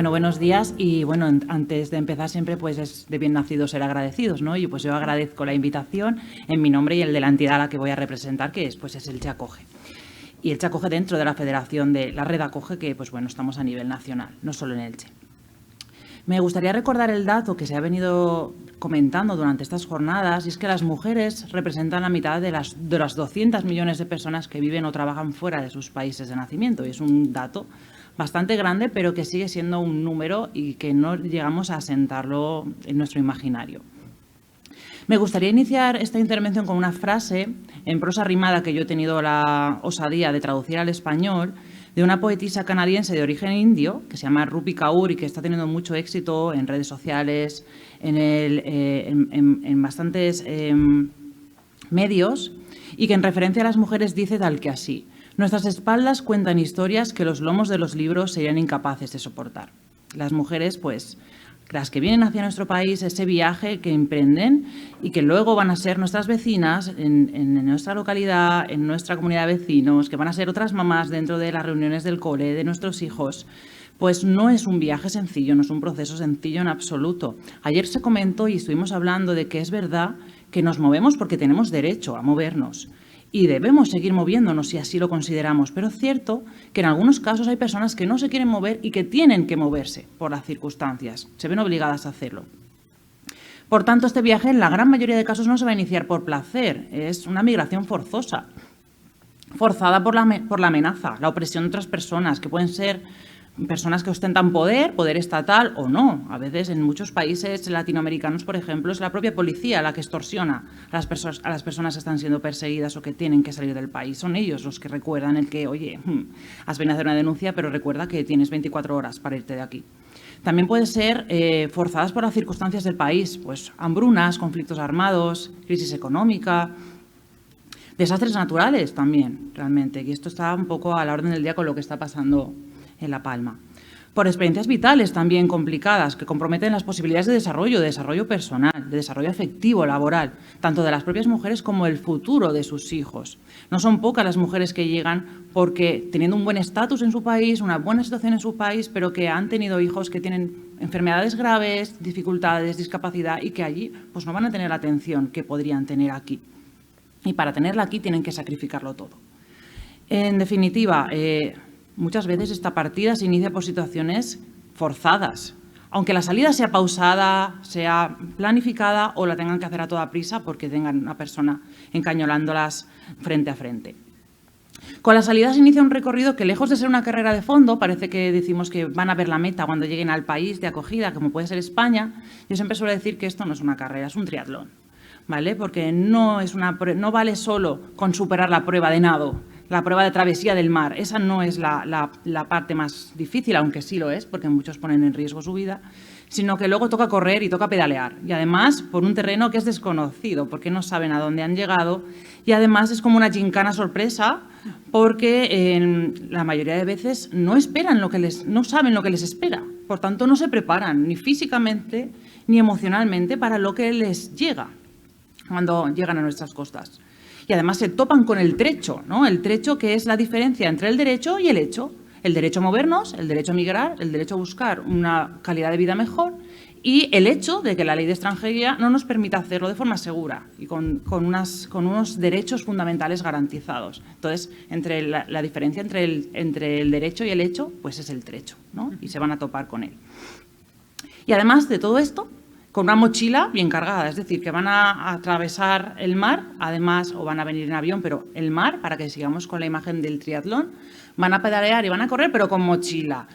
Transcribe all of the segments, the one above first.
Bueno, buenos días y bueno, antes de empezar siempre pues es de bien nacido ser agradecidos, ¿no? Y pues yo agradezco la invitación en mi nombre y el de la entidad a la que voy a representar, que es Elche Acoge. Y Elche Acoge dentro de la federación de la red Acoge, que pues bueno, estamos a nivel nacional, no solo en Elche. Me gustaría recordar el dato que se ha venido comentando durante estas jornadas, y es que las mujeres representan la mitad de las 200 millones de personas que viven o trabajan fuera de sus países de nacimiento. Y es un dato bastante grande, pero que sigue siendo un número y que no llegamos a asentarlo en nuestro imaginario. Me gustaría iniciar esta intervención con una frase en prosa rimada que yo he tenido la osadía de traducir al español, de una poetisa canadiense de origen indio, que se llama Rupi Kaur y que está teniendo mucho éxito en redes sociales, en bastantes medios, y que en referencia a las mujeres dice tal que así: nuestras espaldas cuentan historias que los lomos de los libros serían incapaces de soportar. Las mujeres, pues, las que vienen hacia nuestro país, ese viaje que emprenden y que luego van a ser nuestras vecinas en nuestra localidad, en nuestra comunidad de vecinos, que van a ser otras mamás dentro de las reuniones del cole, de nuestros hijos, pues no es un viaje sencillo, no es un proceso sencillo en absoluto. Ayer se comentó y estuvimos hablando de que es verdad que nos movemos porque tenemos derecho a movernos. Y debemos seguir moviéndonos si así lo consideramos, pero es cierto que en algunos casos hay personas que no se quieren mover y que tienen que moverse por las circunstancias, se ven obligadas a hacerlo. Por tanto, este viaje en la gran mayoría de casos no se va a iniciar por placer, es una migración forzosa, forzada por la amenaza, la opresión de otras personas, que pueden ser personas que ostentan poder estatal o no. A veces en muchos países latinoamericanos, por ejemplo, es la propia policía la que extorsiona a las personas que están siendo perseguidas o que tienen que salir del país. Son ellos los que recuerdan el que, oye, has venido a hacer una denuncia, pero recuerda que tienes 24 horas para irte de aquí. También puede ser forzadas por las circunstancias del país, pues hambrunas, conflictos armados, crisis económica, desastres naturales también, realmente. Y esto está un poco a la orden del día con lo que está pasando en La Palma. Por experiencias vitales también complicadas que comprometen las posibilidades de desarrollo personal, de desarrollo afectivo, laboral, tanto de las propias mujeres como el futuro de sus hijos. No son pocas las mujeres que llegan porque teniendo un buen estatus en su país, una buena situación en su país, pero que han tenido hijos que tienen enfermedades graves, dificultades, discapacidad y que allí pues no van a tener la atención que podrían tener aquí. Y para tenerla aquí tienen que sacrificarlo todo. En definitiva, muchas veces esta partida se inicia por situaciones forzadas, aunque la salida sea pausada, sea planificada o la tengan que hacer a toda prisa porque tengan una persona encañolándolas frente a frente. Con la salida se inicia un recorrido que, lejos de ser una carrera de fondo, parece que decimos que van a ver la meta cuando lleguen al país de acogida, como puede ser España. Yo siempre suelo decir que esto no es una carrera, es un triatlón, ¿vale? Porque no vale solo con superar la prueba de nado, la prueba de travesía del mar. Esa no es la parte más difícil, aunque sí lo es, porque muchos ponen en riesgo su vida, sino que luego toca correr y toca pedalear. Y además por un terreno que es desconocido, porque no saben a dónde han llegado. Y además es como una gincana sorpresa, porque la mayoría de veces no saben lo que les espera. Por tanto, no se preparan ni físicamente ni emocionalmente para lo que les llega cuando llegan a nuestras costas. Y además se topan con el trecho, ¿no? El trecho que es la diferencia entre el derecho y el hecho. El derecho a movernos, el derecho a migrar, el derecho a buscar una calidad de vida mejor y el hecho de que la ley de extranjería no nos permita hacerlo de forma segura y con unos derechos fundamentales garantizados. Entonces, la diferencia entre el derecho y el hecho, pues es el trecho, ¿no? Y se van a topar con él. Y además de todo esto, con una mochila bien cargada, es decir, que van a atravesar el mar, además, o van a venir en avión, pero el mar, para que sigamos con la imagen del triatlón, van a pedalear y van a correr, pero con mochila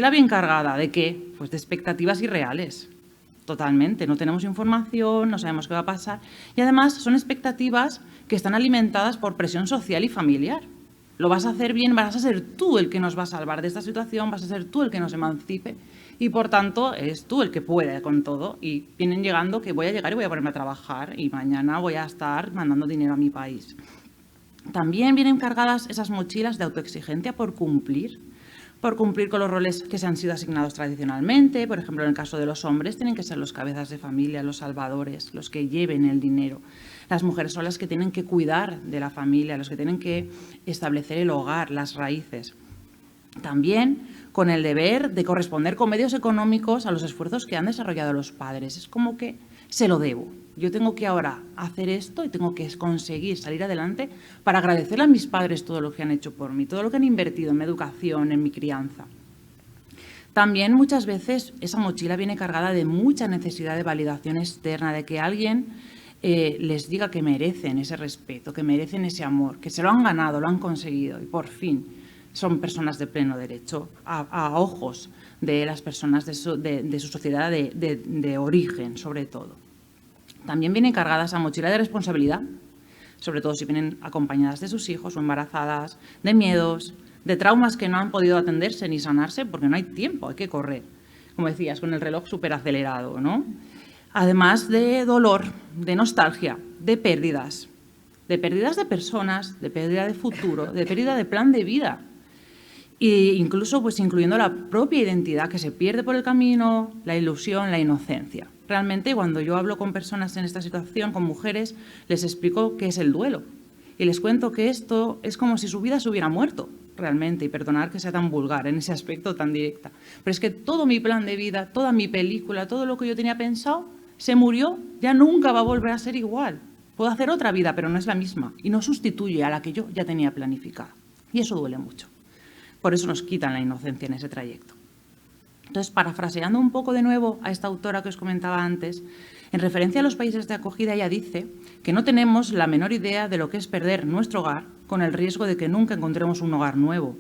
bien cargada. ¿De qué? Pues de expectativas irreales, totalmente. No tenemos información, no sabemos qué va a pasar. Y además son expectativas que están alimentadas por presión social y familiar. Lo vas a hacer bien, vas a ser tú el que nos va a salvar de esta situación, vas a ser tú el que nos emancipe y, por tanto, eres tú el que puede con todo. Y vienen llegando que voy a llegar y voy a ponerme a trabajar y mañana voy a estar mandando dinero a mi país. También vienen cargadas esas mochilas de autoexigencia por cumplir con los roles que se han sido asignados tradicionalmente. Por ejemplo, en el caso de los hombres, tienen que ser los cabezas de familia, los salvadores, los que lleven el dinero. Las mujeres son las que tienen que cuidar de la familia, los que tienen que establecer el hogar, las raíces. También con el deber de corresponder con medios económicos a los esfuerzos que han desarrollado los padres. Es como que se lo debo. Yo tengo que ahora hacer esto y tengo que conseguir salir adelante para agradecerle a mis padres todo lo que han hecho por mí, todo lo que han invertido en mi educación, en mi crianza. También muchas veces esa mochila viene cargada de mucha necesidad de validación externa, de que alguien les diga que merecen ese respeto, que merecen ese amor, que se lo han ganado, lo han conseguido y por fin son personas de pleno derecho a ojos de las personas de su sociedad de origen, sobre todo. También viene cargada esa mochila de responsabilidad, sobre todo si vienen acompañadas de sus hijos o embarazadas, de miedos, de traumas que no han podido atenderse ni sanarse porque no hay tiempo, hay que correr, como decías, con el reloj súper acelerado, ¿no? Además de dolor, de nostalgia, de pérdidas de personas, de pérdida de futuro, de pérdida de plan de vida. E incluso pues incluyendo la propia identidad que se pierde por el camino, la ilusión, la inocencia. Realmente cuando yo hablo con personas en esta situación, con mujeres, les explico qué es el duelo y les cuento que esto es como si su vida se hubiera muerto realmente, y perdonar que sea tan vulgar en ese aspecto tan directa. Pero es que todo mi plan de vida, toda mi película, todo lo que yo tenía pensado, se murió, ya nunca va a volver a ser igual. Puedo hacer otra vida, pero no es la misma y no sustituye a la que yo ya tenía planificada. Y eso duele mucho. Por eso nos quitan la inocencia en ese trayecto. Entonces, parafraseando un poco de nuevo a esta autora que os comentaba antes, en referencia a los países de acogida, ella dice que no tenemos la menor idea de lo que es perder nuestro hogar con el riesgo de que nunca encontremos un hogar nuevo,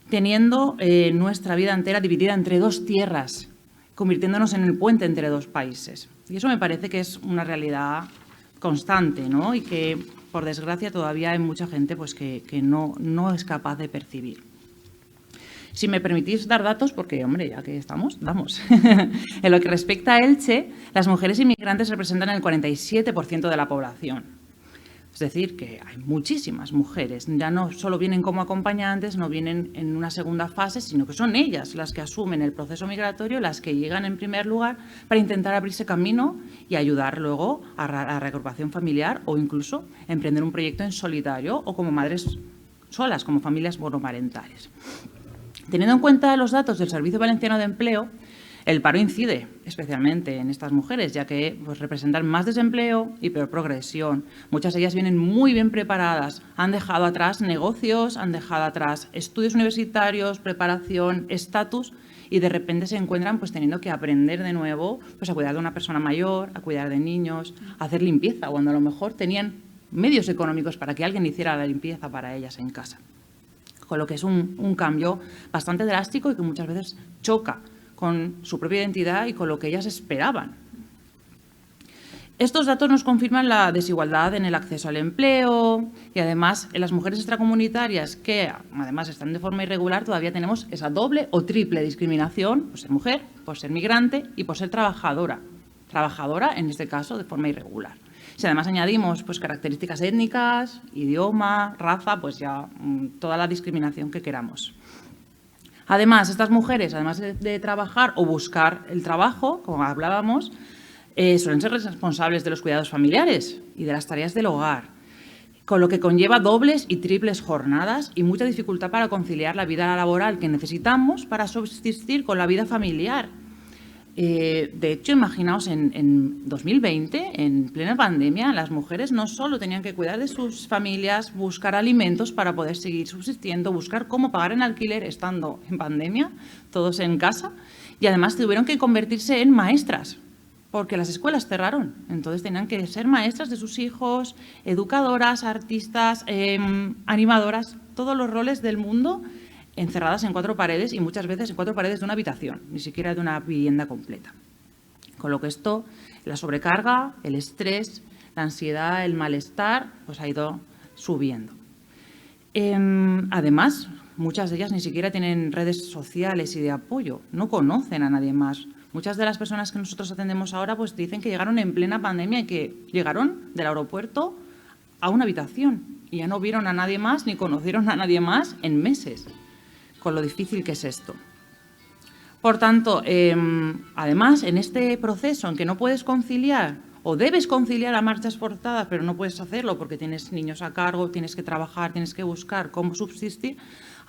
teniendo nuestra vida entera dividida entre dos tierras, convirtiéndonos en el puente entre dos países. Y eso me parece que es una realidad constante, ¿no? Y que, por desgracia, todavía hay mucha gente pues, que no es capaz de percibir. Si me permitís dar datos, porque, hombre, ya que estamos, damos. En lo que respecta a Elche, las mujeres inmigrantes representan el 47% de la población. Es decir, que hay muchísimas mujeres. Ya no solo vienen como acompañantes, no vienen en una segunda fase, sino que son ellas las que asumen el proceso migratorio, las que llegan en primer lugar para intentar abrirse camino y ayudar luego a la reagrupación familiar o incluso emprender un proyecto en solitario o como madres solas, como familias monoparentales. Teniendo en cuenta los datos del Servicio Valenciano de Empleo, el paro incide especialmente en estas mujeres, ya que pues, representan más desempleo y peor progresión. Muchas de ellas vienen muy bien preparadas, han dejado atrás negocios, han dejado atrás estudios universitarios, preparación, estatus, y de repente se encuentran pues, teniendo que aprender de nuevo pues, a cuidar de una persona mayor, a cuidar de niños, a hacer limpieza, cuando a lo mejor tenían medios económicos para que alguien hiciera la limpieza para ellas en casa. Con lo que es un cambio bastante drástico y que muchas veces choca con su propia identidad y con lo que ellas esperaban. Estos datos nos confirman la desigualdad en el acceso al empleo y además en las mujeres extracomunitarias que además están de forma irregular todavía tenemos esa doble o triple discriminación por ser mujer, por ser migrante y por ser trabajadora. Trabajadora en este caso de forma irregular. Si además añadimos pues, características étnicas, idioma, raza, pues ya toda la discriminación que queramos. Además, estas mujeres, además de trabajar o buscar el trabajo, como hablábamos, suelen ser responsables de los cuidados familiares y de las tareas del hogar, con lo que conlleva dobles y triples jornadas y mucha dificultad para conciliar la vida laboral que necesitamos para subsistir con la vida familiar. De hecho, imaginaos, en 2020, en plena pandemia, las mujeres no solo tenían que cuidar de sus familias, buscar alimentos para poder seguir subsistiendo, buscar cómo pagar en alquiler estando en pandemia, todos en casa, y además tuvieron que convertirse en maestras, porque las escuelas cerraron. Entonces tenían que ser maestras de sus hijos, educadoras, artistas, animadoras, todos los roles del mundo encerradas en 4 paredes y muchas veces en 4 paredes de una habitación, ni siquiera de una vivienda completa. Con lo que esto, la sobrecarga, el estrés, la ansiedad, el malestar, pues ha ido subiendo. Además, muchas de ellas ni siquiera tienen redes sociales y de apoyo, no conocen a nadie más. Muchas de las personas que nosotros atendemos ahora pues dicen que llegaron en plena pandemia y que llegaron del aeropuerto a una habitación y ya no vieron a nadie más ni conocieron a nadie más en meses, con lo difícil que es esto. Por tanto, además, en este proceso en que no puedes conciliar o debes conciliar a marchas forzadas, pero no puedes hacerlo porque tienes niños a cargo, tienes que trabajar, tienes que buscar cómo subsistir,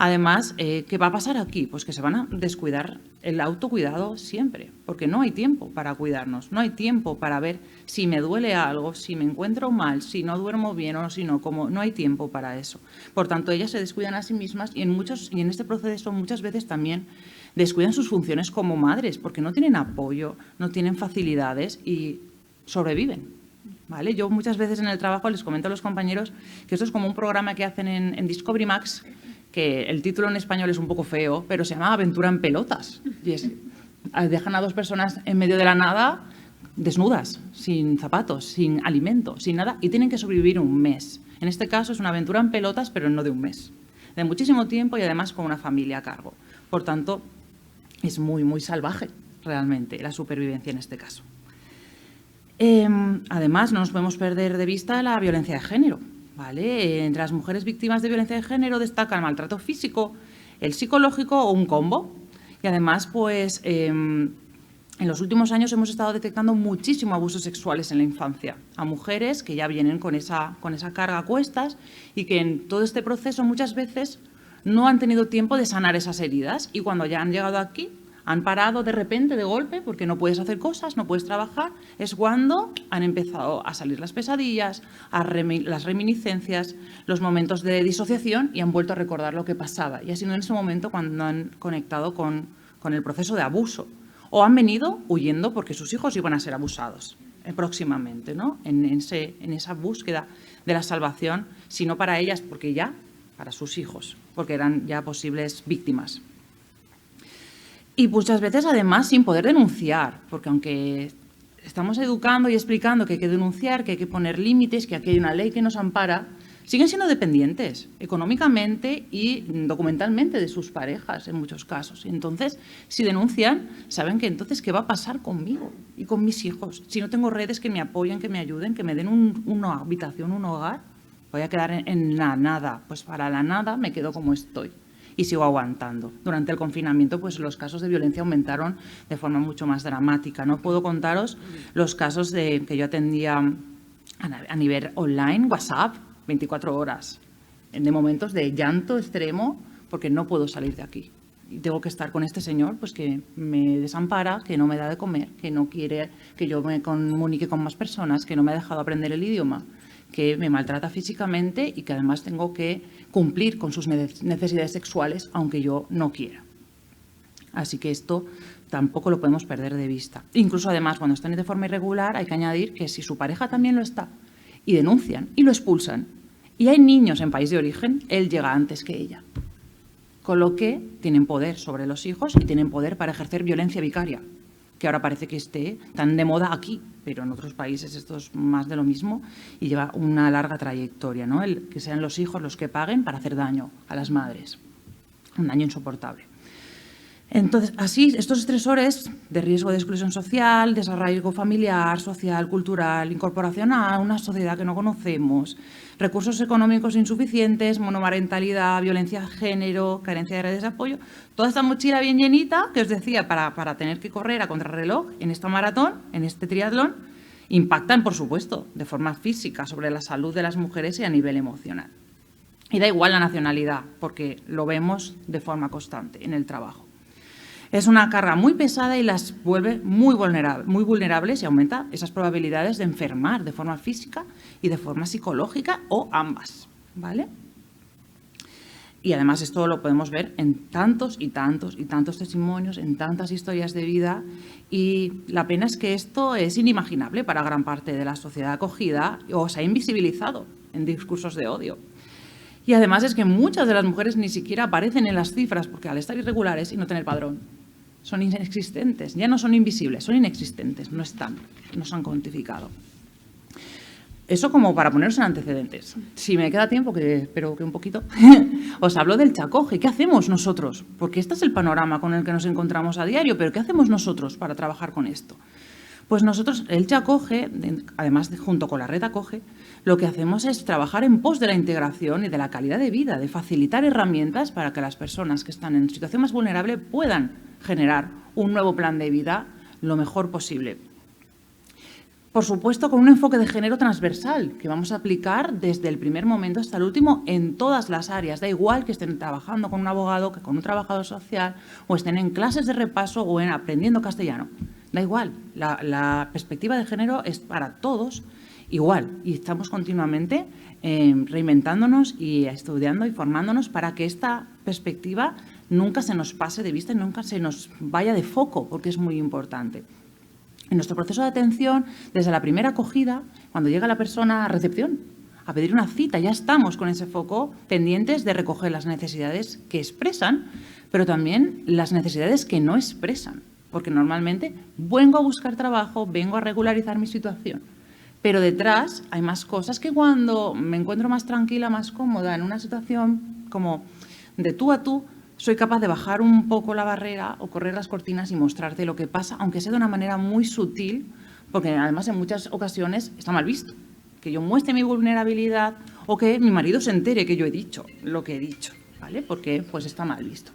Además, ¿qué va a pasar aquí? Pues que se van a descuidar el autocuidado siempre, porque no hay tiempo para cuidarnos, no hay tiempo para ver si me duele algo, si me encuentro mal, si no duermo bien o si no como, no hay tiempo para eso. Por tanto, ellas se descuidan a sí mismas y en este proceso muchas veces también descuidan sus funciones como madres, porque no tienen apoyo, no tienen facilidades y sobreviven. ¿Vale? Yo muchas veces en el trabajo les comento a los compañeros que esto es como un programa que hacen en Discovery Max, que el título en español es un poco feo, pero se llama Aventura en pelotas. Y dejan a dos personas en medio de la nada, desnudas, sin zapatos, sin alimento, sin nada, y tienen que sobrevivir un mes. En este caso es una aventura en pelotas, pero no de un mes. De muchísimo tiempo y además con una familia a cargo. Por tanto, es muy, muy salvaje realmente la supervivencia en este caso. Además, no nos podemos perder de vista la violencia de género. ¿Vale? Entre las mujeres víctimas de violencia de género destaca el maltrato físico, el psicológico o un combo. Y además, pues, en los últimos años hemos estado detectando muchísimo abusos sexuales en la infancia a mujeres que ya vienen con esa carga a cuestas y que en todo este proceso muchas veces no han tenido tiempo de sanar esas heridas y cuando ya han llegado aquí han parado de repente, de golpe, porque no puedes hacer cosas, no puedes trabajar, es cuando han empezado a salir las pesadillas, las reminiscencias, los momentos de disociación y han vuelto a recordar lo que pasaba. Y ha sido en ese momento cuando han conectado con el proceso de abuso. O han venido huyendo porque sus hijos iban a ser abusados próximamente, ¿no? En esa búsqueda de la salvación, si no para ellas, porque ya para sus hijos, porque eran ya posibles víctimas. Y muchas veces, además, sin poder denunciar, porque aunque estamos educando y explicando que hay que denunciar, que hay que poner límites, que aquí hay una ley que nos ampara, siguen siendo dependientes económicamente y documentalmente de sus parejas en muchos casos. Entonces, si denuncian, saben que entonces qué va a pasar conmigo y con mis hijos. Si no tengo redes que me apoyen, que me ayuden, que me den una habitación, un hogar, voy a quedar en la nada. Pues para la nada me quedo como estoy. Y sigo aguantando. Durante el confinamiento, pues los casos de violencia aumentaron de forma mucho más dramática. No puedo contaros los casos que yo atendía a nivel online, WhatsApp, 24 horas, de momentos de llanto extremo, porque no puedo salir de aquí. Y tengo que estar con este señor, pues que me desampara, que no me da de comer, que no quiere que yo me comunique con más personas, que no me ha dejado aprender el idioma, que me maltrata físicamente y que además tengo que cumplir con sus necesidades sexuales, aunque yo no quiera. Así que esto tampoco lo podemos perder de vista. Incluso además, cuando están de forma irregular, hay que añadir que si su pareja también lo está y denuncian y lo expulsan, y hay niños en país de origen, él llega antes que ella. Con lo que tienen poder sobre los hijos y tienen poder para ejercer violencia vicaria, que ahora parece que esté tan de moda aquí, pero en otros países esto es más de lo mismo y lleva una larga trayectoria, ¿no? Que sean los hijos los que paguen para hacer daño a las madres, un daño insoportable. Entonces, así, estos estresores de riesgo de exclusión social, desarraigo familiar, social, cultural, incorporación a una sociedad que no conocemos, recursos económicos insuficientes, monomarentalidad, violencia de género, carencia de redes de apoyo, toda esta mochila bien llenita, que os decía, para tener que correr a contrarreloj en esta maratón, en este triatlón, impactan, por supuesto, de forma física sobre la salud de las mujeres y a nivel emocional. Y da igual la nacionalidad, porque lo vemos de forma constante en el trabajo. Es una carga muy pesada y las vuelve muy vulnerables y aumenta esas probabilidades de enfermar de forma física y de forma psicológica o ambas, ¿vale? Y además esto lo podemos ver en tantos y tantos y tantos testimonios, en tantas historias de vida y la pena es que esto es inimaginable para gran parte de la sociedad acogida o se ha invisibilizado en discursos de odio. Y además es que muchas de las mujeres ni siquiera aparecen en las cifras porque al estar irregulares y no tener padrón, son inexistentes, ya no son invisibles, son inexistentes, no están, no se han cuantificado. Eso como para ponerse en antecedentes. Si me queda tiempo, que espero que un poquito, os hablo del chacoge. ¿Qué hacemos nosotros? Porque este es el panorama con el que nos encontramos a diario, pero ¿qué hacemos nosotros para trabajar con esto? Pues nosotros, el Chacoge, además junto con la red Acoge, lo que hacemos es trabajar en pos de la integración y de la calidad de vida, de facilitar herramientas para que las personas que están en situación más vulnerable puedan generar un nuevo plan de vida lo mejor posible. Por supuesto, con un enfoque de género transversal que vamos a aplicar desde el primer momento hasta el último en todas las áreas. Da igual que estén trabajando con un abogado, que con un trabajador social, o estén en clases de repaso o en aprendiendo castellano. Da igual, la perspectiva de género es para todos igual y estamos continuamente reinventándonos y estudiando y formándonos para que esta perspectiva nunca se nos pase de vista y nunca se nos vaya de foco, porque es muy importante. En nuestro proceso de atención, desde la primera acogida, cuando llega la persona a recepción, a pedir una cita, ya estamos con ese foco pendientes de recoger las necesidades que expresan, pero también las necesidades que no expresan, porque normalmente vengo a buscar trabajo, vengo a regularizar mi situación, pero detrás hay más cosas que cuando me encuentro más tranquila, más cómoda, en una situación como de tú a tú, soy capaz de bajar un poco la barrera o correr las cortinas y mostrarte lo que pasa, aunque sea de una manera muy sutil, porque además en muchas ocasiones está mal visto. Que yo muestre mi vulnerabilidad o que mi marido se entere que yo he dicho lo que he dicho, ¿vale? Porque pues está mal visto.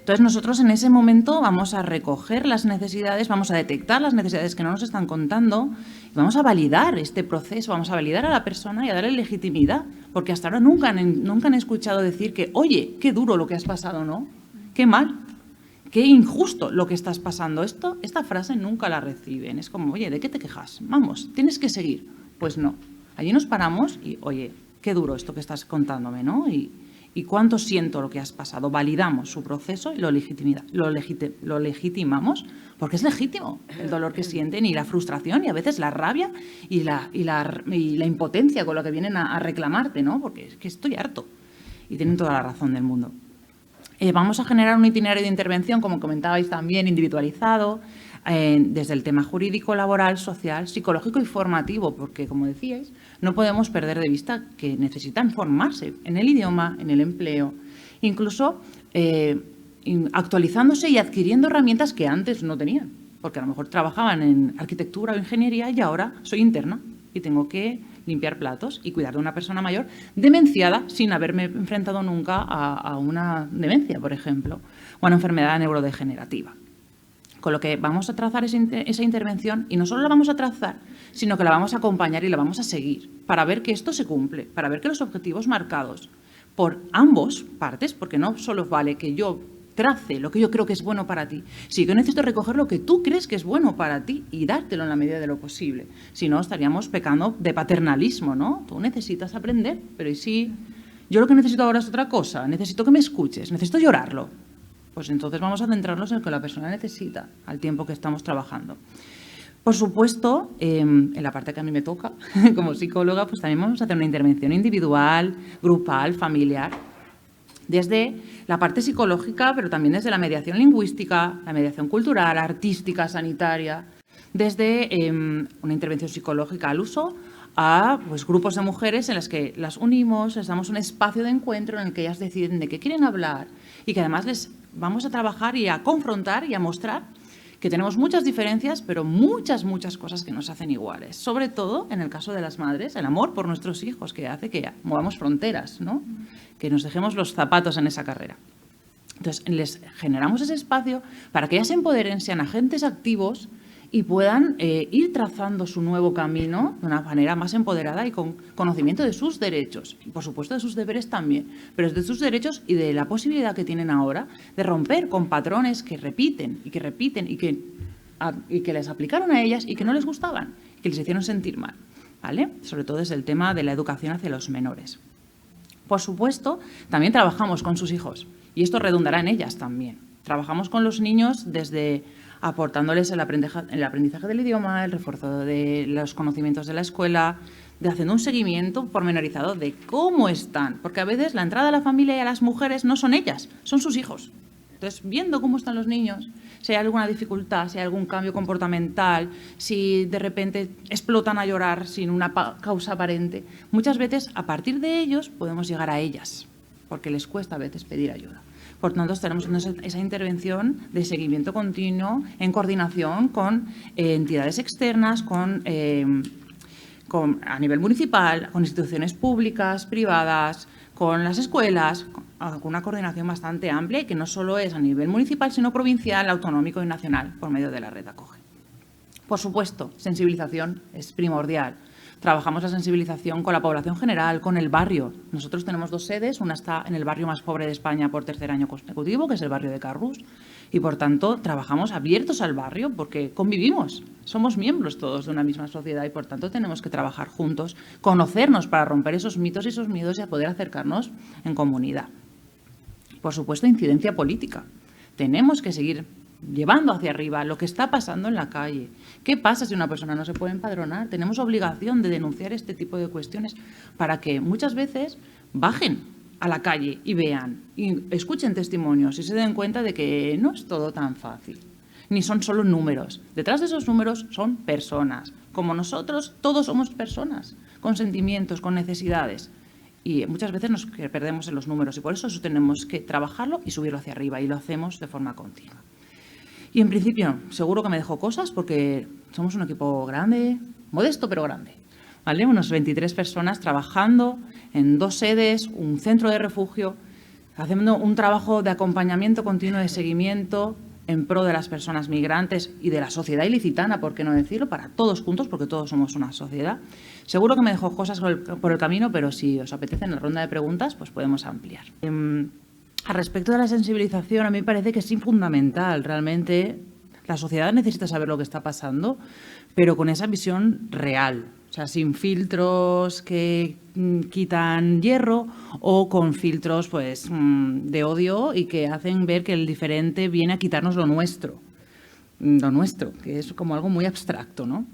Entonces nosotros en ese momento vamos a recoger las necesidades, vamos a detectar las necesidades que no nos están contando y vamos a validar este proceso, vamos a validar a la persona y a darle legitimidad, porque hasta ahora nunca han escuchado decir que, oye, qué duro lo que has pasado, ¿no? Qué mal, qué injusto lo que estás pasando. Esta frase nunca la reciben, es como, oye, ¿de qué te quejas? Vamos, tienes que seguir. Pues no, allí nos paramos y, oye, qué duro esto que estás contándome, ¿no? Y cuánto siento lo que has pasado. Validamos su proceso y lo legitimamos, porque es legítimo el dolor que sienten y la frustración y a veces la rabia y la impotencia con lo que vienen a reclamarte, ¿no? Porque es que estoy harto y tienen toda la razón del mundo. Vamos a generar un itinerario de intervención, como comentabais también, individualizado, desde el tema jurídico, laboral, social, psicológico y formativo, porque, como decíais, no podemos perder de vista que necesitan formarse en el idioma, en el empleo, incluso actualizándose y adquiriendo herramientas que antes no tenían, porque a lo mejor trabajaban en arquitectura o ingeniería y ahora soy interna y tengo que limpiar platos y cuidar de una persona mayor demenciada sin haberme enfrentado nunca a una demencia, por ejemplo, o a una enfermedad neurodegenerativa. Con lo que vamos a trazar esa intervención y no solo la vamos a trazar, sino que la vamos a acompañar y la vamos a seguir para ver que esto se cumple, para ver que los objetivos marcados por ambos partes, porque no solo vale que yo trace lo que yo creo que es bueno para ti, sí que necesito recoger lo que tú crees que es bueno para ti y dártelo en la medida de lo posible. Si no, estaríamos pecando de paternalismo, ¿no? Tú necesitas aprender, pero ¿y si yo lo que necesito ahora es otra cosa? Necesito que me escuches, necesito llorarlo. Pues entonces vamos a centrarnos en lo que la persona necesita al tiempo que estamos trabajando. Por supuesto, en la parte que a mí me toca, como psicóloga, pues también vamos a hacer una intervención individual, grupal, familiar, desde la parte psicológica, pero también desde la mediación lingüística, la mediación cultural, artística, sanitaria, desde una intervención psicológica al uso a pues, grupos de mujeres en las que las unimos, les damos un espacio de encuentro en el que ellas deciden de qué quieren hablar y que además les vamos a trabajar y a confrontar y a mostrar que tenemos muchas diferencias, pero muchas cosas que nos hacen iguales. Sobre todo, en el caso de las madres, el amor por nuestros hijos, que hace que movamos fronteras, ¿no? Que nos dejemos los zapatos en esa carrera. Entonces, les generamos ese espacio para que ellas se empoderen, sean agentes activos y puedan ir trazando su nuevo camino de una manera más empoderada y con conocimiento de sus derechos. Y, por supuesto, de sus deberes también, pero de sus derechos y de la posibilidad que tienen ahora de romper con patrones que repiten y que les aplicaron a ellas y que no les gustaban, que les hicieron sentir mal, ¿vale? Sobre todo desde el tema de la educación hacia los menores. Por supuesto, también trabajamos con sus hijos y esto redundará en ellas también. Trabajamos con los niños desde aportándoles el aprendizaje del idioma, el refuerzo de los conocimientos de la escuela, de haciendo un seguimiento pormenorizado de cómo están, porque a veces la entrada a la familia y a las mujeres no son ellas, son sus hijos. Entonces, viendo cómo están los niños, si hay alguna dificultad, si hay algún cambio comportamental, si de repente explotan a llorar sin una causa aparente, muchas veces a partir de ellos podemos llegar a ellas, porque les cuesta a veces pedir ayuda. Por tanto, tenemos esa intervención de seguimiento continuo en coordinación con entidades externas, a nivel municipal, con instituciones públicas, privadas, con las escuelas, con una coordinación bastante amplia y que no solo es a nivel municipal, sino provincial, autonómico y nacional por medio de la red ACOGE. Por supuesto, sensibilización es primordial. Trabajamos la sensibilización con la población general, con el barrio. Nosotros tenemos 2 sedes, una está en el barrio más pobre de España por 3er año consecutivo, que es el barrio de Carrús, y por tanto trabajamos abiertos al barrio porque convivimos, somos miembros todos de una misma sociedad y por tanto tenemos que trabajar juntos, conocernos para romper esos mitos y esos miedos y a poder acercarnos en comunidad. Por supuesto, incidencia política. Tenemos que seguir llevando hacia arriba lo que está pasando en la calle. ¿Qué pasa si una persona no se puede empadronar? Tenemos obligación de denunciar este tipo de cuestiones para que muchas veces bajen a la calle y vean, y escuchen testimonios y se den cuenta de que no es todo tan fácil, ni son solo números. Detrás de esos números son personas. Como nosotros, todos somos personas, con sentimientos, con necesidades. Y muchas veces nos perdemos en los números y por eso tenemos que trabajarlo y subirlo hacia arriba y lo hacemos de forma continua. Y en principio, seguro que me dejo cosas porque somos un equipo grande, modesto pero grande, ¿vale? Unos 23 personas trabajando en 2 sedes, un centro de refugio, haciendo un trabajo de acompañamiento continuo, de seguimiento en pro de las personas migrantes y de la sociedad ilicitana, por qué no decirlo, para todos juntos, porque todos somos una sociedad. Seguro que me dejo cosas por el camino, pero si os apetece en la ronda de preguntas, pues podemos ampliar. Al respecto de la sensibilización, a mí me parece que es fundamental. Realmente la sociedad necesita saber lo que está pasando, pero con esa visión real. O sea, sin filtros que quitan hierro o con filtros pues, de odio y que hacen ver que el diferente viene a quitarnos lo nuestro, que es como algo muy abstracto, ¿no?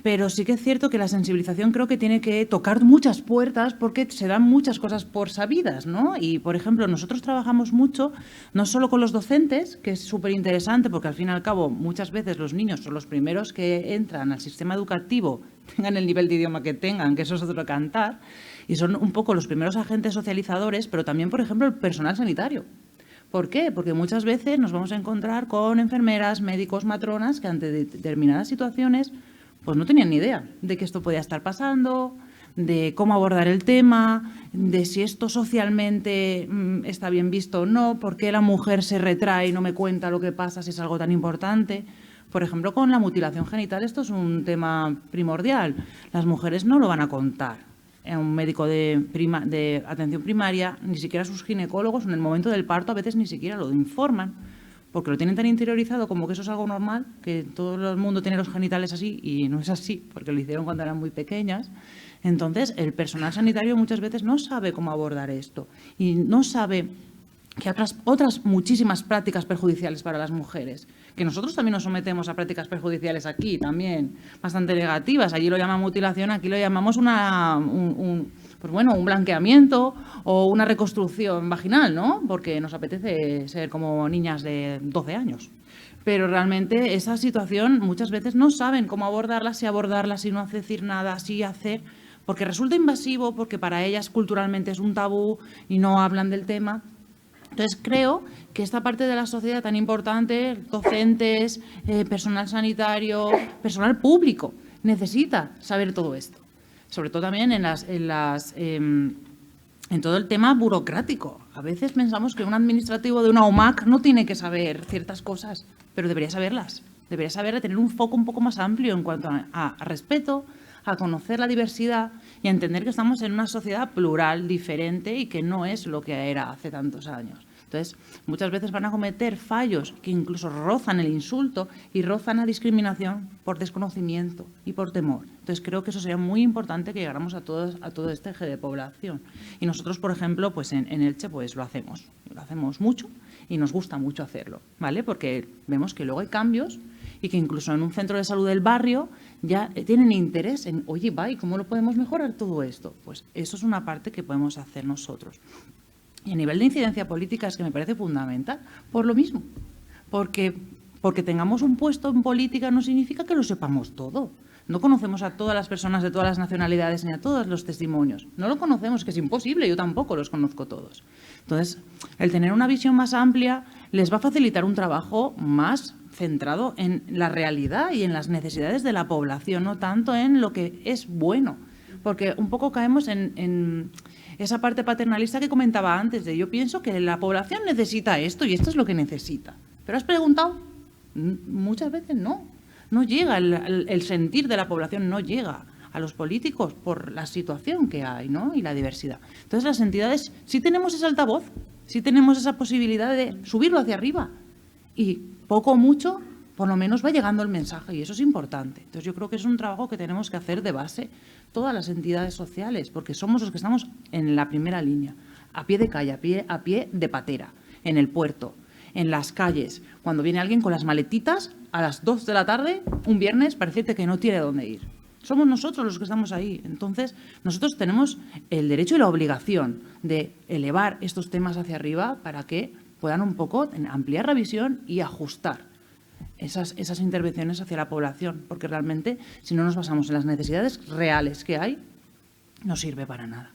Pero sí que es cierto que la sensibilización creo que tiene que tocar muchas puertas porque se dan muchas cosas por sabidas, ¿no? Y, por ejemplo, nosotros trabajamos mucho, no solo con los docentes, que es súper interesante porque, al fin y al cabo, muchas veces los niños son los primeros que entran al sistema educativo, tengan el nivel de idioma que tengan, que eso es otro cantar, y son un poco los primeros agentes socializadores, pero también, por ejemplo, el personal sanitario. ¿Por qué? Porque muchas veces nos vamos a encontrar con enfermeras, médicos, matronas, que ante determinadas situaciones pues no tenían ni idea de que esto podía estar pasando, de cómo abordar el tema, de si esto socialmente está bien visto o no, por qué la mujer se retrae y no me cuenta lo que pasa si es algo tan importante. Por ejemplo, con la mutilación genital esto es un tema primordial. Las mujeres no lo van a contar a un médico de atención primaria, ni siquiera a sus ginecólogos en el momento del parto, a veces ni siquiera lo informan, porque lo tienen tan interiorizado como que eso es algo normal, que todo el mundo tiene los genitales así y no es así, porque lo hicieron cuando eran muy pequeñas. Entonces, el personal sanitario muchas veces no sabe cómo abordar esto y no sabe que otras muchísimas prácticas perjudiciales para las mujeres, que nosotros también nos sometemos a prácticas perjudiciales aquí, también bastante negativas. Allí lo llaman mutilación, aquí lo llamamos pues bueno, un blanqueamiento o una reconstrucción vaginal, ¿no? Porque nos apetece ser como niñas de 12 años. Pero realmente esa situación muchas veces no saben cómo abordarla, si no decir nada, si hacer, porque resulta invasivo, porque para ellas culturalmente es un tabú y no hablan del tema. Entonces, creo que esta parte de la sociedad tan importante, docentes, personal sanitario, personal público, necesita saber todo esto. Sobre todo también en todo el tema burocrático. A veces pensamos que un administrativo de una OMAC no tiene que saber ciertas cosas, pero debería saberlas. Debería saber tener un foco un poco más amplio en cuanto a respeto, a conocer la diversidad y a entender que estamos en una sociedad plural, diferente y que no es lo que era hace tantos años. Entonces, muchas veces van a cometer fallos que incluso rozan el insulto y rozan la discriminación por desconocimiento y por temor. Entonces, creo que eso sería muy importante que llegáramos a todo este eje de población. Y nosotros, por ejemplo, pues en Elche pues lo hacemos mucho y nos gusta mucho hacerlo, ¿vale? Porque vemos que luego hay cambios y que incluso en un centro de salud del barrio ya tienen interés en, oye, ¿y cómo lo podemos mejorar todo esto? Pues eso es una parte que podemos hacer nosotros. Y a nivel de incidencia política es que me parece fundamental, por lo mismo, porque tengamos un puesto en política no significa que lo sepamos todo. No conocemos a todas las personas de todas las nacionalidades ni a todos los testimonios. No lo conocemos, que es imposible, yo tampoco los conozco todos. Entonces, el tener una visión más amplia les va a facilitar un trabajo más centrado en la realidad y en las necesidades de la población, no tanto en lo que es bueno. Porque un poco caemos en esa parte paternalista que comentaba antes, de yo pienso que la población necesita esto y esto es lo que necesita. ¿Pero has preguntado? Muchas veces no. no llega, el sentir de la población no llega a los políticos por la situación que hay, ¿no? Y la diversidad. Entonces, las entidades sí tenemos ese altavoz, sí tenemos esa posibilidad de subirlo hacia arriba. Y poco o mucho, por lo menos va llegando el mensaje, y eso es importante. Entonces, yo creo que es un trabajo que tenemos que hacer de base todas las entidades sociales, porque somos los que estamos en la primera línea, a pie de calle, a pie de patera, en el puerto, en las calles, cuando viene alguien con las maletitas a las 2 de la tarde, un viernes, para decirte que no tiene dónde ir. Somos nosotros los que estamos ahí. Entonces, nosotros tenemos el derecho y la obligación de elevar estos temas hacia arriba para que puedan un poco ampliar la visión y ajustar esas intervenciones hacia la población, porque realmente, si no nos basamos en las necesidades reales que hay, no sirve para nada.